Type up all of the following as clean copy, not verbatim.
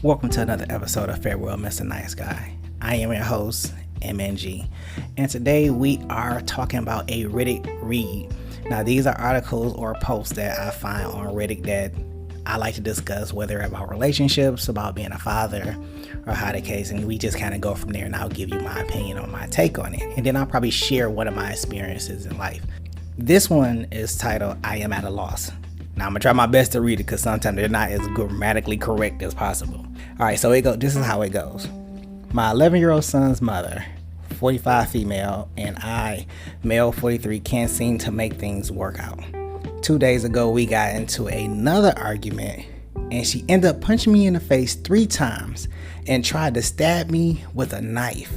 Welcome to another episode of Farewell, Mr. Nice Guy. I am your host, MNG, and today we are talking about a Reddit read. Now, these are articles or posts that I find on Reddit that I like to discuss, whether about relationships, about being a father, or how the case, and we just kind of go from there, and I'll give you my opinion on my take on it, and then I'll probably share one of my experiences in life. This one is titled, I Am at a Loss. Now, I'm going to try my best to read it because sometimes they're not as grammatically correct as possible. All right, so this is how it goes. My 11-year-old son's mother, 45 female, and I, male 43, can't seem to make things work out. 2 days ago, we got into another argument, and she ended up punching me in the face 3 times and tried to stab me with a knife,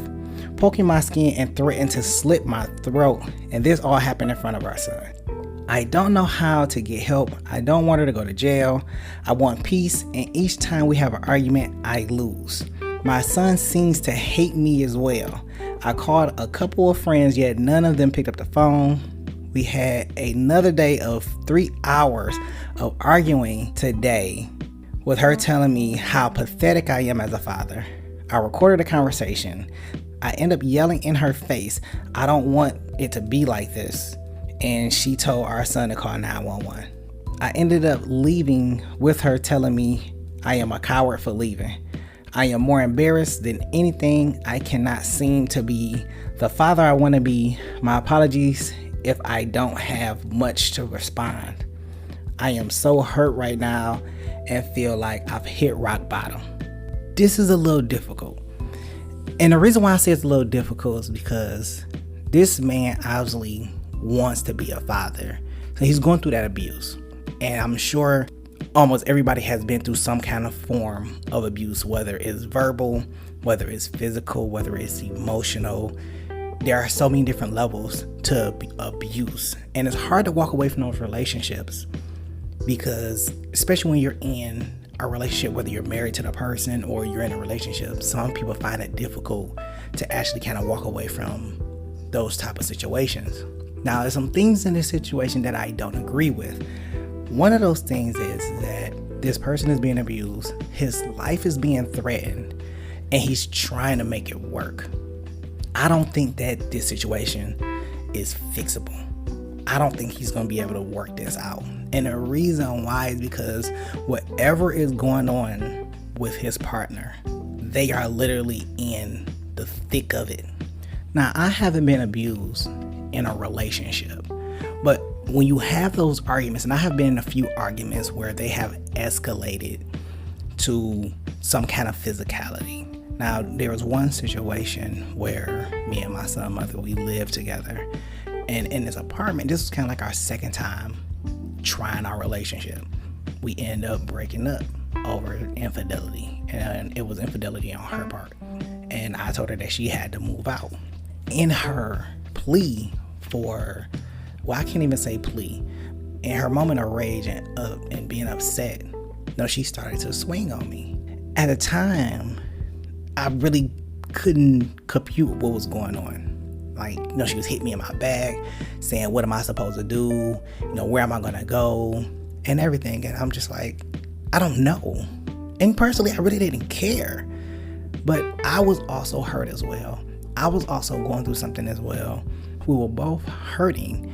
poking my skin and threatened to slit my throat, and this all happened in front of our son. I don't know how to get help. I don't want her to go to jail. I want peace, and each time we have an argument, I lose. My son seems to hate me as well. I called a couple of friends, yet none of them picked up the phone. We had another day of 3 hours of arguing today, with her telling me how pathetic I am as a father. I recorded the conversation. I end up yelling in her face, I don't want it to be like this. And she told our son to call 911. I ended up leaving with her telling me I am a coward for leaving. I am more embarrassed than anything. I cannot seem to be the father I want to be. My apologies if I don't have much to respond. I am so hurt right now and feel like I've hit rock bottom. This is a little difficult. And the reason why I say it's a little difficult is because this man obviously wants to be a father. So he's going through that abuse. And I'm sure almost everybody has been through some kind of form of abuse, whether it's verbal, whether it's physical, whether it's emotional. There are so many different levels to abuse. And it's hard to walk away from those relationships because, especially when you're in a relationship, whether you're married to the person or you're in a relationship, some people find it difficult to actually kind of walk away from those type of situations. Now, there's some things in this situation that I don't agree with. One of those things is that this person is being abused, his life is being threatened, and he's trying to make it work. I don't think that this situation is fixable. I don't think he's going to be able to work this out. And the reason why is because whatever is going on with his partner, they are literally in the thick of it. Now, I haven't been abused in a relationship, but when you have those arguments, and I have been in a few arguments where they have escalated to some kind of physicality. Now, there was one situation where me and my son's mother, we lived together, and in this apartment, this was kind of like our second time trying our relationship. We ended up breaking up over infidelity, and it was infidelity on her part, and I told her that she had to move out. In her plea for, well, I can't even say plea, in her moment of rage and being upset, she started to swing on me. At the time, I really couldn't compute what was going on. Like, she was hitting me in my back, saying, what am I supposed to do? Where am I going to go? And everything. And I'm just like, I don't know. And personally, I really didn't care. But I was also hurt as well. I was also going through something as well. We were both hurting.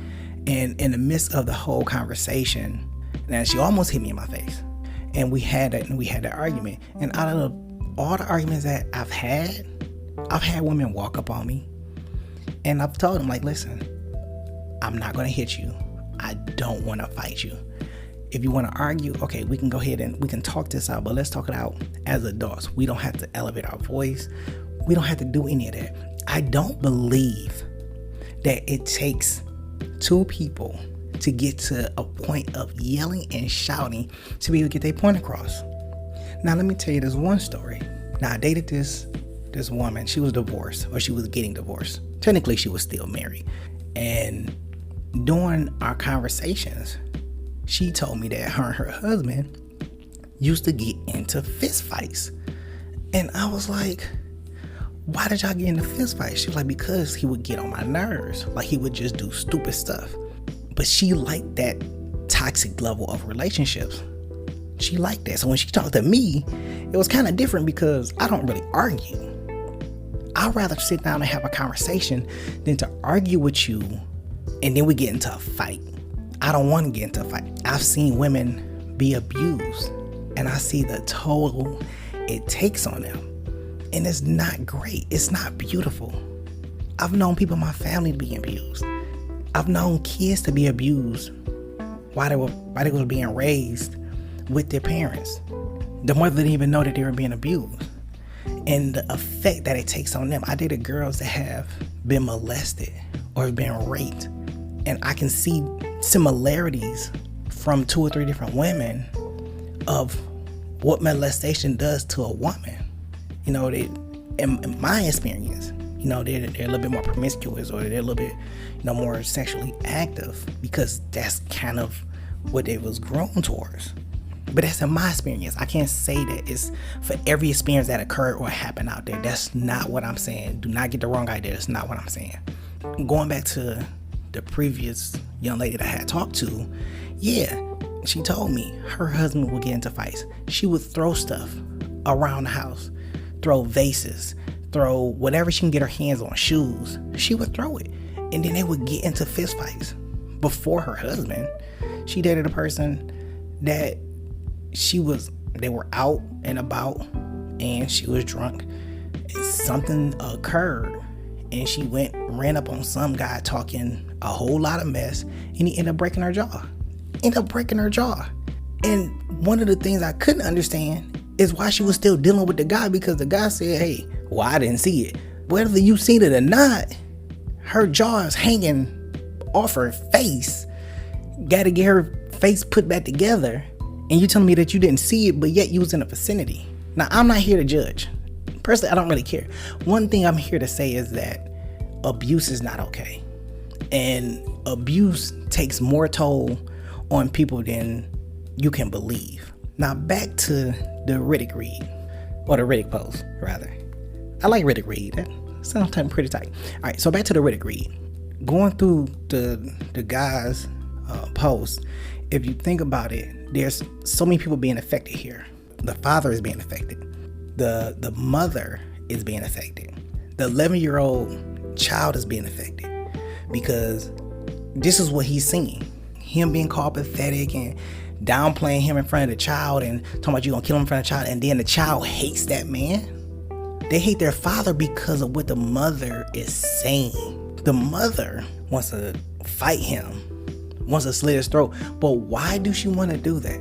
And in the midst of the whole conversation, now she almost hit me in my face. And we had that argument. And out of all the arguments that I've had women walk up on me. And I've told them, like, listen, I'm not going to hit you. I don't want to fight you. If you want to argue, okay, we can go ahead and we can talk this out, but let's talk it out as adults. We don't have to elevate our voice. We don't have to do any of that. I don't believe that it takes 2 people to get to a point of yelling and shouting to be able to get their point across. Now, let me tell you this one story. Now, I dated this woman. She was divorced, or she was getting divorced. Technically, she was still married. And during our conversations, she told me that her and her husband used to get into fist fights. And I was like, why did y'all get into fist fights? She was like, because he would get on my nerves. Like, he would just do stupid stuff. But she liked that toxic level of relationships. She liked that. So when she talked to me, it was kind of different because I don't really argue. I'd rather sit down and have a conversation than to argue with you and then we get into a fight. I don't want to get into a fight. I've seen women be abused and I see the toll it takes on them. And it's not great. It's not beautiful. I've known people in my family to be abused. I've known kids to be abused while they were being raised with their parents. The mother didn't even know that they were being abused. And the effect that it takes on them. I dated girls that have been molested or been raped. And I can see similarities from 2 or 3 different women of what molestation does to a woman. You know, in my experience, you know, they're a little bit more promiscuous or they're a little bit, you know, more sexually active because that's kind of what they was grown towards. But that's in my experience. I can't say that it's for every experience that occurred or happened out there. That's not what I'm saying. Do not get the wrong idea. That's not what I'm saying. Going back to the previous young lady that I had talked to, yeah, she told me her husband would get into fights. She would throw stuff around the house, throw vases, throw whatever she can get her hands on, shoes. She would throw it. And then they would get into fist fights. Before her husband, she dated a person that they were out and about and she was drunk and something occurred and she ran up on some guy talking a whole lot of mess and he ended up breaking her jaw. And one of the things I couldn't understand is why she was still dealing with the guy, because the guy said, hey, well, I didn't see it. Whether you seen it or not, her jaw is hanging off her face. Got to get her face put back together. And you telling me that you didn't see it, but yet you was in the vicinity. Now, I'm not here to judge. Personally, I don't really care. One thing I'm here to say is that abuse is not okay. And abuse takes more toll on people than you can believe. Now, back to the Riddick read, or the Riddick post, rather. I like Riddick read. That sounds pretty tight. All right, so back to the Riddick read. Going through the guy's post, if you think about it, there's so many people being affected here. The father is being affected. The mother is being affected. The 11-year-old child is being affected because this is what he's seeing. Him being called pathetic and downplaying him in front of the child and talking about you gonna kill him in front of the child, and then the child hates that man. They hate their father because of what the mother is saying. The mother wants to fight him, wants to slit his throat. But why do she want to do that?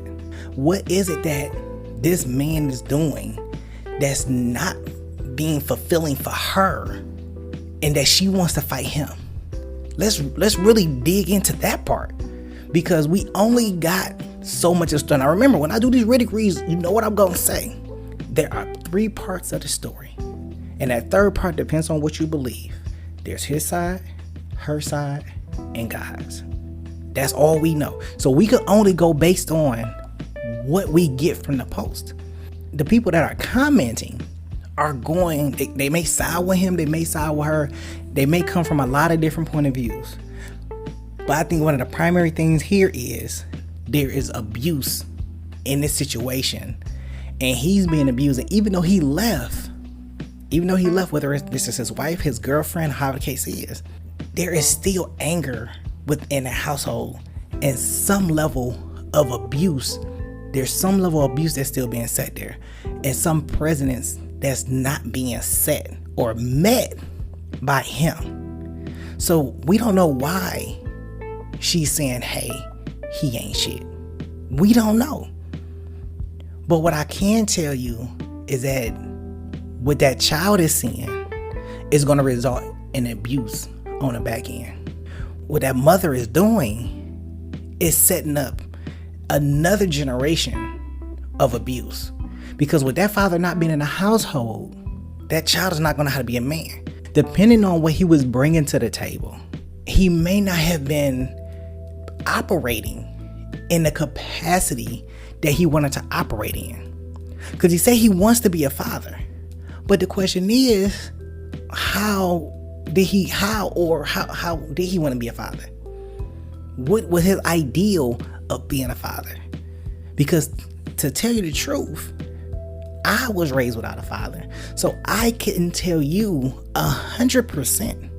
What is it that this man is doing that's not being fulfilling for her and that she wants to fight him? Let's really dig into that part, because we only got so much of stuff. Now remember, when I do these Riddick reads, you know what I'm going to say. There are 3 parts of the story. And that 3rd part depends on what you believe. There's his side, her side, and God's. That's all we know. So we can only go based on what we get from the post. The people that are commenting are going, they may side with him, they may side with her, they may come from a lot of different point of views. But I think one of the primary things here is there is abuse in this situation, and he's being abused. And even though he left, whether this is his wife, his girlfriend, however the case is, there is still anger within the household and some level of abuse. There's some level of abuse that's still being set there, and some precedents that's not being set or met by him. So we don't know why she's saying, hey, he ain't shit. We don't know. But what I can tell you is that what that child is seeing is going to result in abuse on the back end. What that mother is doing is setting up another generation of abuse. Because with that father not being in the household, that child is not going to know how to be a man. Depending on what he was bringing to the table, he may not have been operating in the capacity that he wanted to operate in. Because he said he wants to be a father. But the question is, how did he want to be a father? What was his ideal of being a father? Because to tell you the truth, I was raised without a father. So I couldn't tell you 100%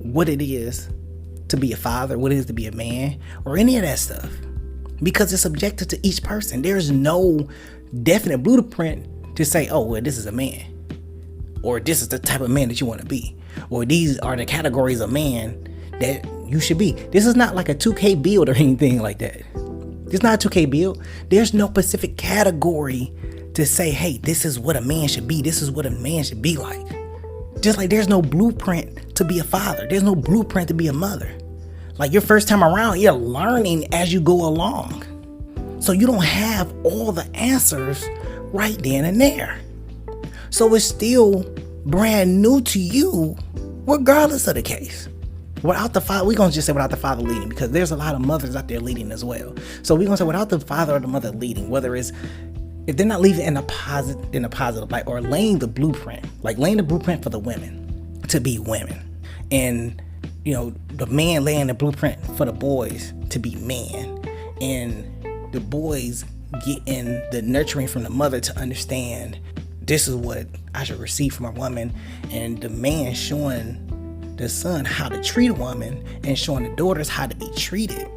what it is to be a father, what it is to be a man, or any of that stuff. Because it's subjective to each person. There's no definite blueprint to say, oh, well, this is a man. Or this is the type of man that you want to be. Or these are the categories of man that you should be. This is not like a 2K build or anything like that. It's not a 2K build. There's no specific category to say, hey, this is what a man should be. This is what a man should be like. Just like there's no blueprint to be a father. There's no blueprint to be a mother. Like your first time around, you're learning as you go along. So you don't have all the answers right then and there. So it's still brand new to you, regardless of the case. Without the father, we're going to just say without the father leading, because there's a lot of mothers out there leading as well. So we're going to say without the father or the mother leading, whether it's, if they're not leading in a positive light, or laying the blueprint for the women to be women. And, you know, the man laying the blueprint for the boys to be men. And the boys getting the nurturing from the mother to understand this is what I should receive from a woman. And the man showing the son how to treat a woman and showing the daughters how to be treated.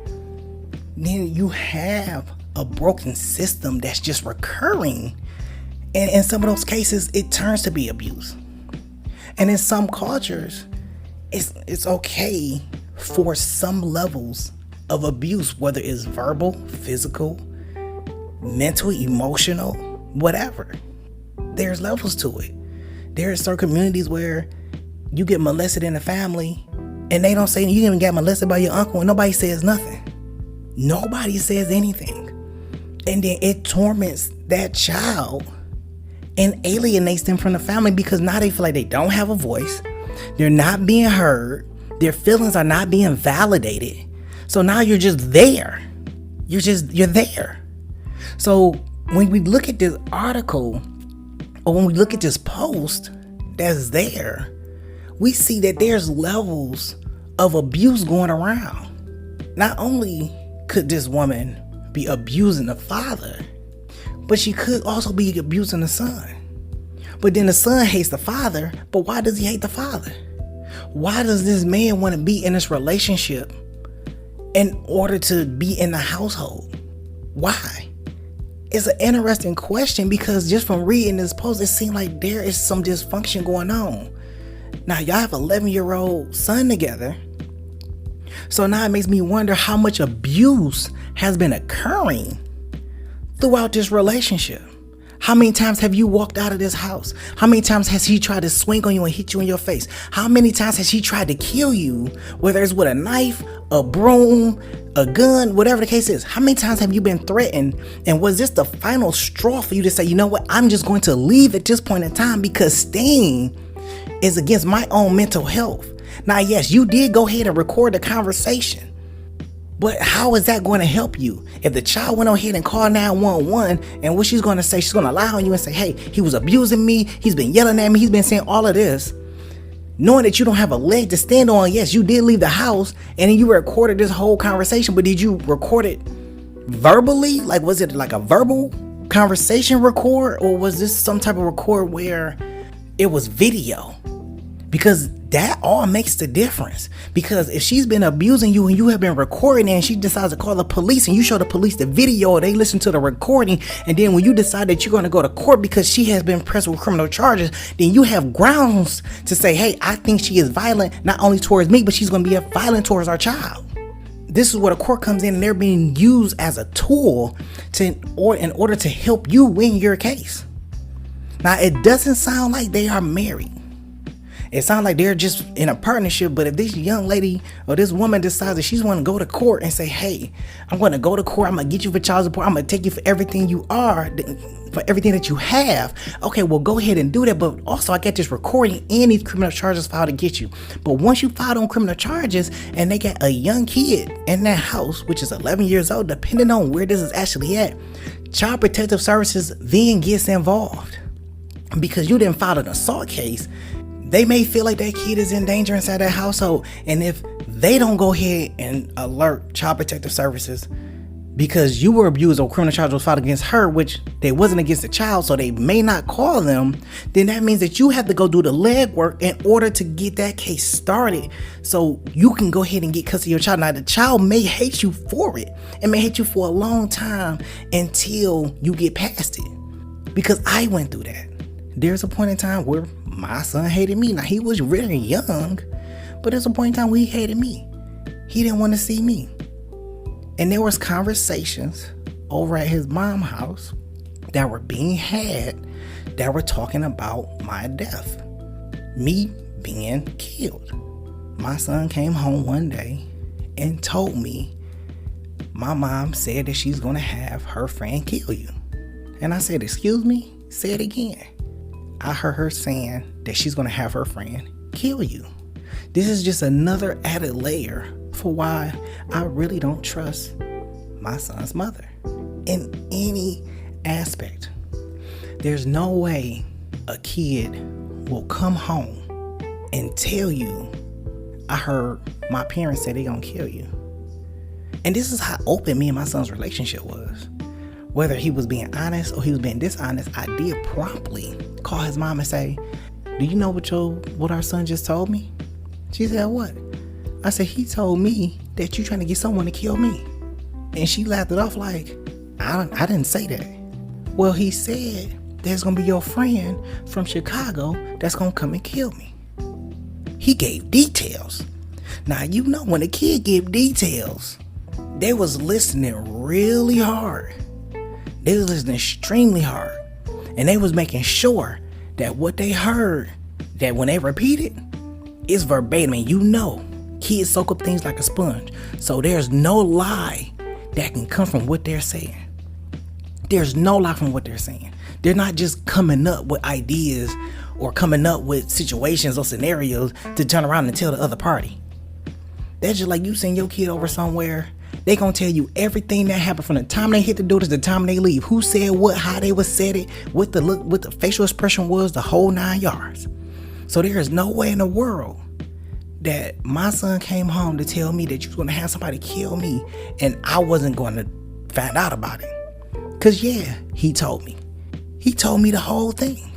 Then you have a broken system that's just recurring, and in some of those cases it turns to be abuse. And in some cultures it's okay for some levels of abuse, whether it's verbal, physical, mental, emotional, whatever. There's levels to it. There are certain communities where you get molested in the family and they don't say you even got molested by your uncle, and nobody says nothing. Nobody says anything. And then it torments that child and alienates them from the family, because now they feel like they don't have a voice. They're not being heard. Their feelings are not being validated. So now you're just there. You're there. So when we look at this article, or when we look at this post that's there, we see that there's levels of abuse going around. Not only could this woman be abusing the father, but she could also be abusing the son. But then the son hates the father. But why does he hate the father? Why does this man want to be in this relationship in order to be in the household? Why? It's an interesting question, because just from reading this post, it seemed like there is some dysfunction going on. Now, y'all have an 11-year-old son together. So now it makes me wonder how much abuse has been occurring throughout this relationship. How many times have you walked out of this house? How many times has he tried to swing on you and hit you in your face? How many times has he tried to kill you, whether it's with a knife, a broom, a gun, whatever the case is? How many times have you been threatened? And was this the final straw for you to say, you know what, I'm just going to leave at this point in time because staying is against my own mental health? Now, yes, you did go ahead and record the conversation, but how is that going to help you? If the child went on ahead and called 911, and what she's going to say, she's going to lie on you and say, hey, he was abusing me, he's been yelling at me, he's been saying all of this, knowing that you don't have a leg to stand on. Yes, you did leave the house, and then you recorded this whole conversation, but did you record it verbally? Like, was it like a verbal conversation record, or was this some type of record where it was video? Because that all makes the difference. Because if she's been abusing you and you have been recording, and she decides to call the police, and you show the police the video, or they listen to the recording, and then when you decide that you're going to go to court because she has been pressed with criminal charges, then you have grounds to say, hey, I think she is violent, not only towards me, but she's going to be violent towards our child. This is where the court comes in, and they're being used as a tool in order to help you win your case. Now, it doesn't sound like they are married. It sounds like they're just in a partnership. But if this young lady or this woman decides that she's want to go to court and say, hey, I'm going to go to court, I'm going to get you for child support, I'm going to take you for everything you are, for everything that you have. Okay, well, go ahead and do that. But also, I got this recording and these criminal charges filed against you. But once you filed on criminal charges and they got a young kid in that house, which is 11 years old, depending on where this is actually at, Child Protective Services then gets involved. Because you didn't file an assault case, they may feel like that kid is in danger inside that household. And if they don't go ahead and alert Child Protective Services, because you were abused or criminal charge was filed against her, which they wasn't against the child, so they may not call them, then that means that you have to go do the legwork in order to get that case started so you can go ahead and get custody of your child. Now, the child may hate you for it. It may hate you for a long time until you get past it. Because I went through that. There's a point in time where my son hated me. Now, he was really young, but there's a point in time where he hated me. He didn't want to see me. And there was conversations over at his mom's house that were being had that were talking about my death, me being killed. My son came home one day and told me my mom said that she's going to have her friend kill you. And I said, excuse me? Say it again. I heard her saying that she's going to have her friend kill you. This is just another added layer for why I really don't trust my son's mother in any aspect. There's no way a kid will come home and tell you, I heard my parents say they're gonna kill you. And this is how open me and my son's relationship was. Whether he was being honest or he was being dishonest, I did promptly call his mom and say, do you know what our son just told me? She said, what? I said, he told me that you're trying to get someone to kill me. And she laughed it off like, I didn't say that. Well, he said there's going to be your friend from Chicago that's going to come and kill me. He gave details. Now, you know, when a kid gave details, they was listening really hard. They was listening extremely hard. And they was making sure that what they heard, that when they repeat it, it's verbatim. And you know, kids soak up things like a sponge. So there's no lie that can come from what they're saying. There's no lie from what they're saying. They're not just coming up with ideas or coming up with situations or scenarios to turn around and tell the other party. That's just like you send your kid over somewhere. They gonna tell you everything that happened from the time they hit the door to the time they leave. Who said what, how they was said it, what the look, what the facial expression was, the whole 9 yards. So there is no way in the world that my son came home to tell me that you was gonna have somebody kill me and I wasn't gonna find out about it. Cause yeah, he told me. He told me the whole thing.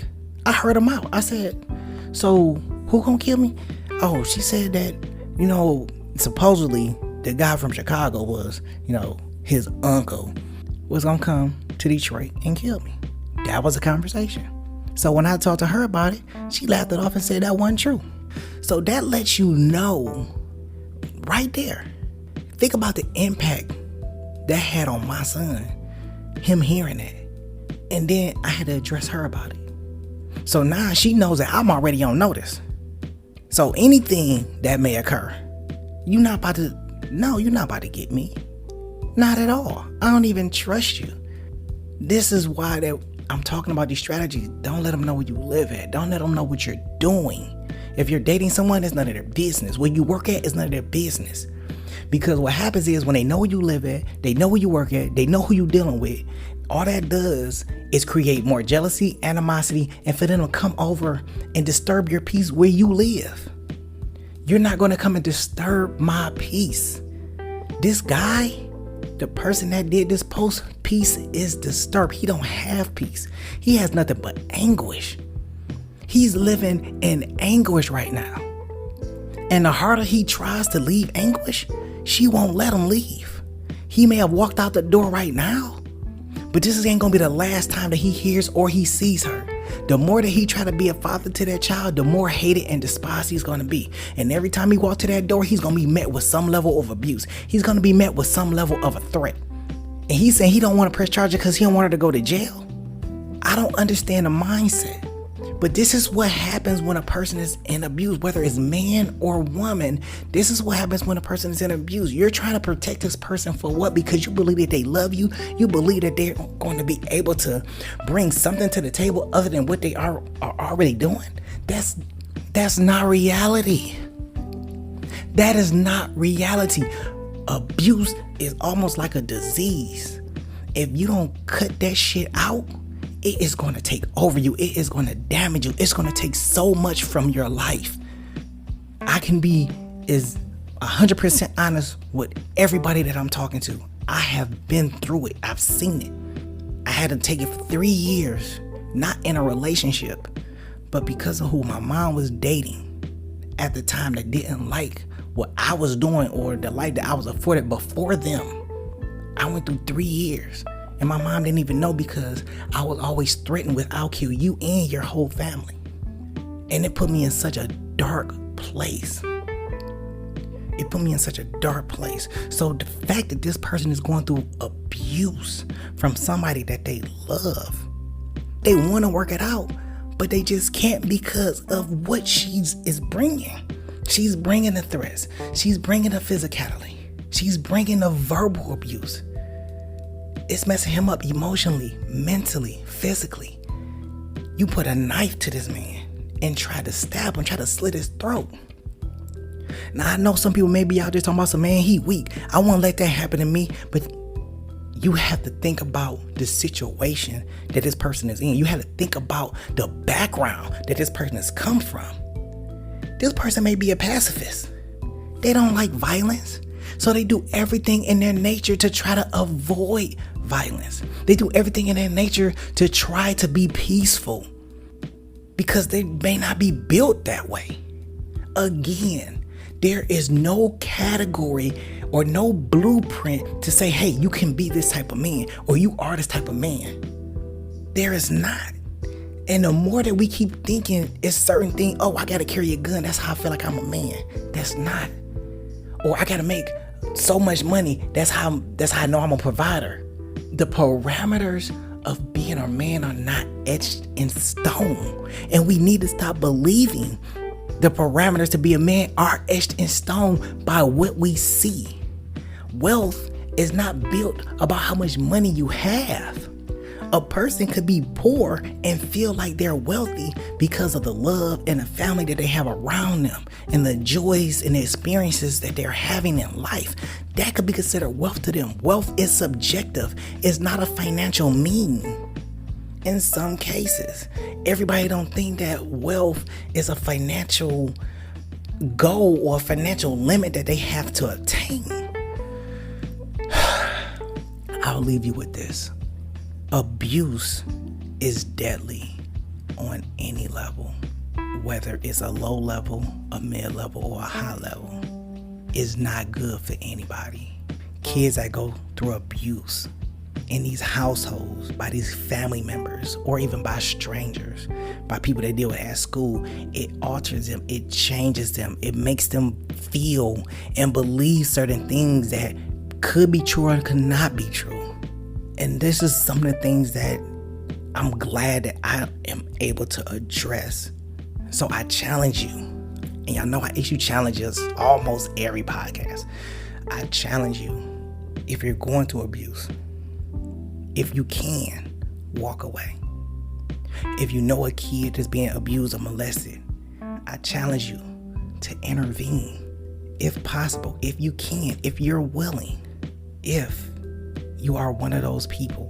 I heard him out. I said, so who gonna kill me? Oh, she said that, you know, supposedly the guy from Chicago was, you know, his uncle was gonna come to Detroit and kill me. That was a conversation. So when I talked to her about it, she laughed it off and said that wasn't true. So that lets you know right there. Think about the impact that had on my son, him hearing that. And then I had to address her about it. So now she knows that I'm already on notice. So anything that may occur, you're not about to get me. Not at all. I don't even trust you. This is why that I'm talking about these strategies. Don't let them know where you live at. Don't let them know what you're doing. If you're dating someone, it's none of their business. Where you work at is none of their business. Because what happens is when they know where you live at, they know where you work at, they know who you're dealing with, all that does is create more jealousy, animosity, and for them to come over and disturb your peace where you live. You're not going to come and disturb my peace. This guy, the person that did this post, peace is disturbed. He don't have peace. He has nothing but anguish. He's living in anguish right now. And the harder he tries to leave anguish, she won't let him leave. He may have walked out the door right now, but this ain't gonna be the last time that he hears or he sees her. The more that he try to be a father to that child, the more hated and despised he's gonna be. And every time he walks to that door, he's gonna be met with some level of abuse. He's gonna be met with some level of a threat. And he's saying he don't want to press charges because he don't want her to go to jail. I don't understand the mindset. But this is what happens when a person is in abuse, whether it's man or woman. This is what happens when a person is in abuse. You're trying to protect this person for what? Because you believe that they love you. You believe that they're going to be able to bring something to the table other than what they are already doing. That's not reality. That is not reality. Abuse is almost like a disease. If you don't cut that shit out, it is going to take over you. It is going to damage you. It's going to take so much from your life. I can be 100% honest with everybody that I'm talking to. I have been through it. I've seen it. I had to take it for 3 years, not in a relationship, but because of who my mom was dating at the time that didn't like what I was doing or the life that I was afforded before them. I went through 3 years and my mom didn't even know because I was always threatened with I'll kill you and your whole family. And it put me in such a dark place. It put me in such a dark place. So the fact that this person is going through abuse from somebody that they love, they want to work it out, but they just can't because of what she's bringing. She's bringing the threats. She's bringing the physicality. She's bringing the verbal abuse. It's messing him up emotionally, mentally, physically. You put a knife to this man and try to stab him, try to slit his throat. Now, I know some people may be out there talking about some man, he weak. I won't let that happen to me, but you have to think about the situation that this person is in. You have to think about the background that this person has come from. This person may be a pacifist. They don't like violence. So they do everything in their nature to try to avoid violence. They do everything in their nature to try to be peaceful because they may not be built that way. Again, there is no category or no blueprint to say, hey, you can be this type of man or you are this type of man. There is not. And the more that we keep thinking it's certain thing, oh, I gotta carry a gun, that's how I feel like I'm a man. That's not. Or I gotta make so much money, that's how I know I'm a provider. The parameters of being a man are not etched in stone. And we need to stop believing the parameters to be a man are etched in stone by what we see. Wealth is not built about how much money you have. A person could be poor and feel like they're wealthy because of the love and the family that they have around them and the joys and the experiences that they're having in life. That could be considered wealth to them. Wealth is subjective. It's not a financial mean. In some cases, everybody don't think that wealth is a financial goal or a financial limit that they have to attain. I'll leave you with this. Abuse is deadly on any level, whether it's a low level, a mid level, or a high level. It's not good for anybody. Kids that go through abuse in these households by these family members or even by strangers, by people they deal with at school, it alters them, it changes them, it makes them feel and believe certain things that could be true or could not be true. And this is some of the things that I'm glad that I am able to address. So I challenge you, and y'all know I issue challenges almost every podcast. I challenge you, if you're going through abuse, if you can, walk away. If you know a kid that's being abused or molested, I challenge you to intervene. If possible, if you can, if you're willing, if you are one of those people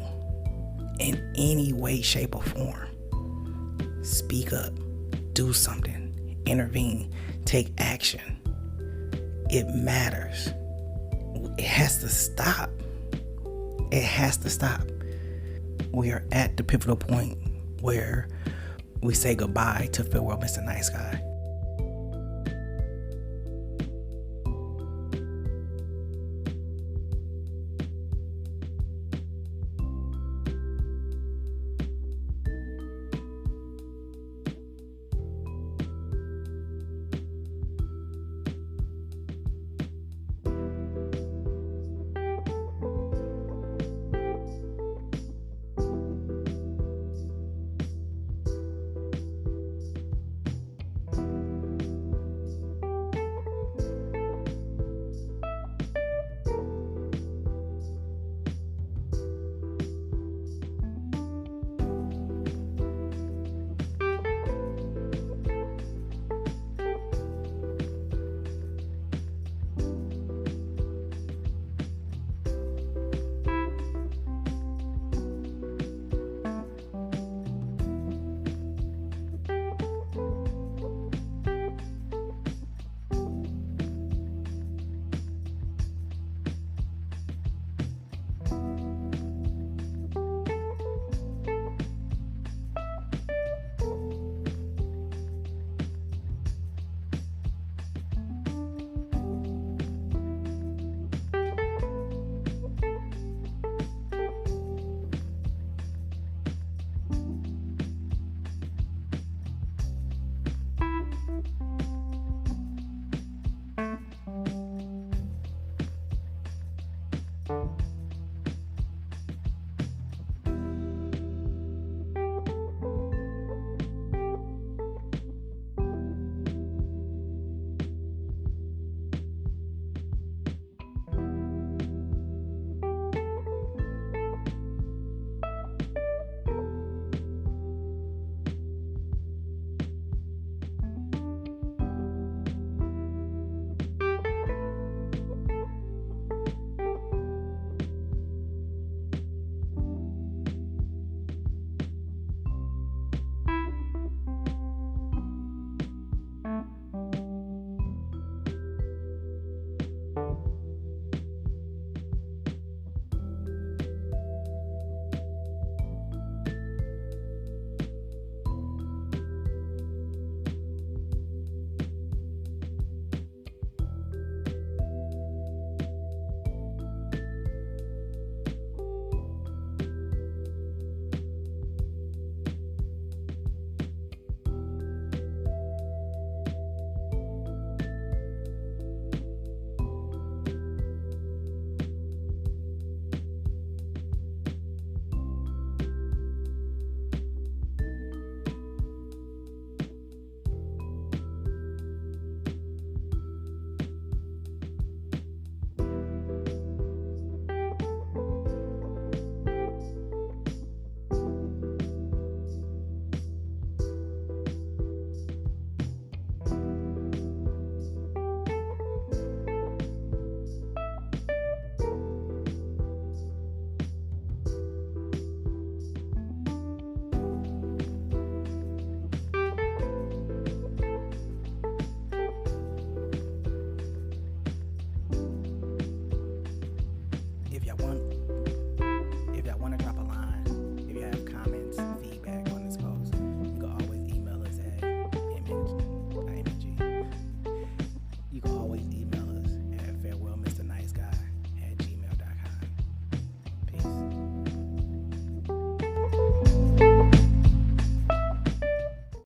in any way, shape, or form, speak up, do something, intervene, take action. It matters. It has to stop. It has to stop. We are at the pivotal point where we say goodbye to Farewell, Mr. Nice Guy.